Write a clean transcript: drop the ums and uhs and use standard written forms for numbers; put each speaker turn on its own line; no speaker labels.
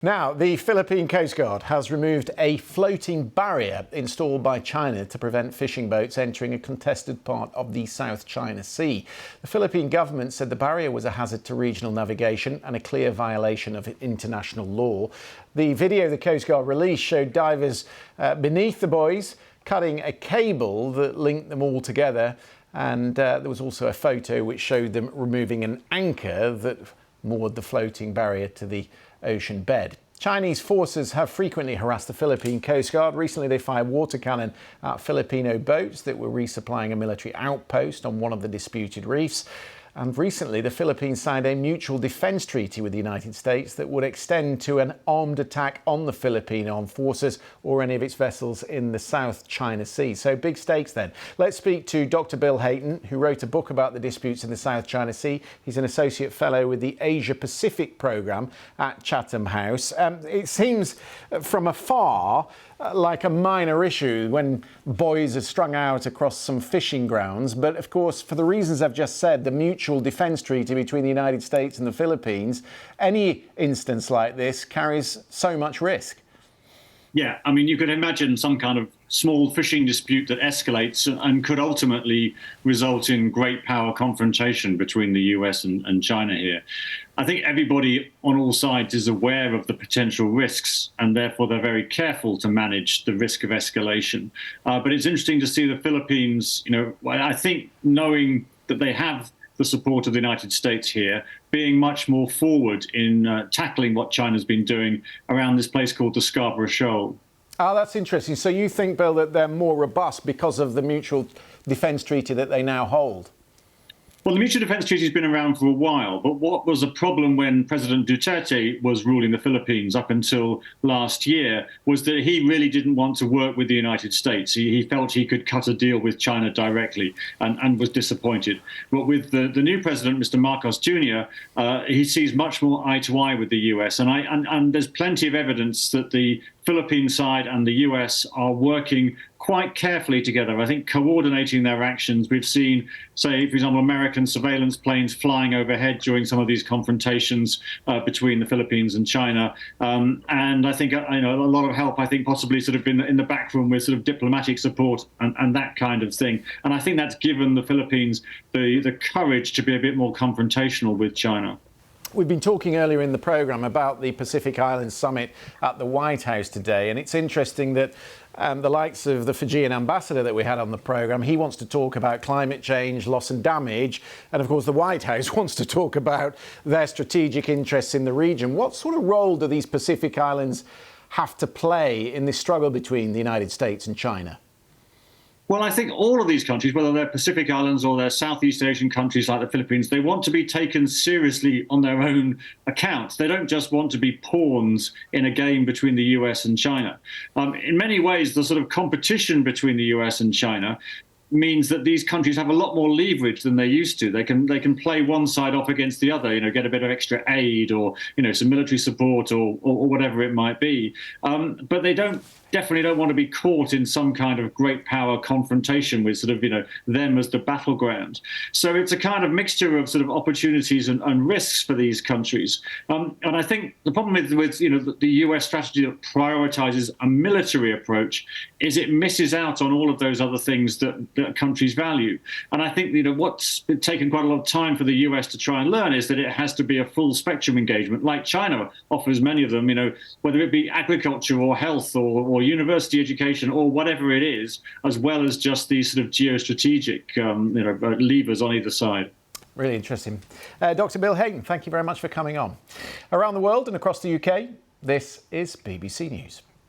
Now, the Philippine Coast Guard has removed a floating barrier installed by China to prevent fishing boats entering a contested part of the South China Sea. The Philippine government said the barrier was a hazard to regional navigation and a clear violation of international law. The video the Coast Guard released showed divers beneath the buoys cutting a cable that linked them all together, and there was also a photo which showed them removing an anchor that moored the floating barrier to the ocean bed. Chinese forces have frequently harassed the Philippine Coast Guard. Recently, they fired water cannon at Filipino boats that were resupplying a military outpost on one of the disputed reefs. And recently, the Philippines signed a mutual defence treaty with the United States that would extend to an armed attack on the Philippine armed forces or any of its vessels in the South China Sea. So big stakes then. Let's speak to Dr. Bill Hayton, who wrote a book about the disputes in the South China Sea. He's an associate fellow with the Asia Pacific programme at Chatham House. It seems from afar like a minor issue when buoys are strung out across some fishing grounds. But of course, for the reasons I've just said, the mutual defence treaty between the United States and the Philippines, any instance like this carries so much risk.
Yeah, I mean, you could imagine some kind of small fishing dispute that escalates and could ultimately result in great power confrontation between the US and China here. I think everybody on all sides is aware of the potential risks, and therefore they're very careful to manage the risk of escalation. But it's interesting to see the Philippines, I think knowing that they have the support of the United States here, being much more forward in tackling what China's been doing around this place called the Scarborough Shoal.
Oh, that's interesting. So you think, Bill, that they're more robust because of the mutual defence treaty that they now hold?
Well, the Mutual Defence Treaty has been around for a while, but what was a problem when President Duterte was ruling the Philippines up until last year was that he really didn't want to work with the United States. He felt he could cut a deal with China directly and was disappointed. But with the new president, Mr. Marcos Junior, he sees much more eye to eye with the US. And there's plenty of evidence that the Philippine side and the US are working quite carefully together, I think coordinating their actions. We've seen, say, for example, American surveillance planes flying overhead during some of these confrontations between the Philippines and China. And I think a lot of help, I think, possibly sort of in the back room with sort of diplomatic support and that kind of thing. And I think that's given the Philippines the courage to be a bit more confrontational with China.
We've been talking earlier in the programme about the Pacific Islands Summit at the White House today, and it's interesting that the likes of the Fijian ambassador that we had on the programme, he wants to talk about climate change, loss and damage, and of course the White House wants to talk about their strategic interests in the region. What sort of role do these Pacific Islands have to play in this struggle between the United States and China?
Well, I think all of these countries, whether they're Pacific Islands or they're Southeast Asian countries like the Philippines, they want to be taken seriously on their own account. They don't just want to be pawns in a game between the US and China. In many ways, the sort of competition between the US and China means that these countries have a lot more leverage than they used to. They can play one side off against the other, get a bit of extra aid or, some military support or whatever it might be. But they definitely don't want to be caught in some kind of great power confrontation with sort of, them as the battleground. So it's a kind of mixture of sort of opportunities and risks for these countries. And I think the problem with the US strategy that prioritizes a military approach is it misses out on all of those other things that countries value. And I think, what's been taken quite a lot of time for the US to try and learn is that it has to be a full spectrum engagement, like China offers many of them, whether it be agriculture or health or university education or whatever it is, as well as just these sort of geostrategic levers on either side.
Really interesting. Dr. Bill Hayton, thank you very much for coming on. Around the world and across the UK, this is BBC News.